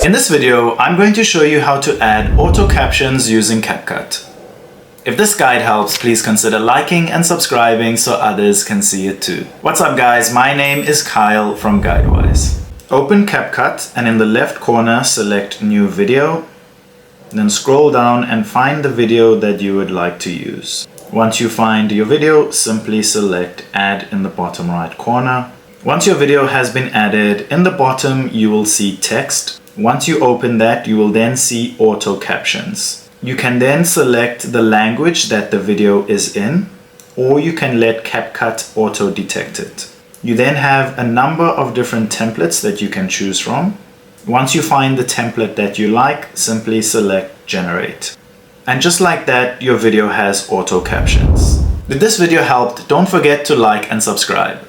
In this video, I'm going to show you how to add auto captions using CapCut. If this guide helps, please consider liking and subscribing so others can see it too. What's up guys, my name is Kyle from GuideWise. Open CapCut and in the left corner select New Video. Then scroll down and find the video that you would like to use. Once you find your video, simply select Add in the bottom right corner. Once your video has been added, in the bottom you will see text. Once you open that, you will then see auto captions. You can then select the language that the video is in, or you can let CapCut auto detect it. You then have a number of different templates that you can choose from. Once you find the template that you like, simply select Generate. And just like that, your video has auto captions. If this video helped, don't forget to like and subscribe.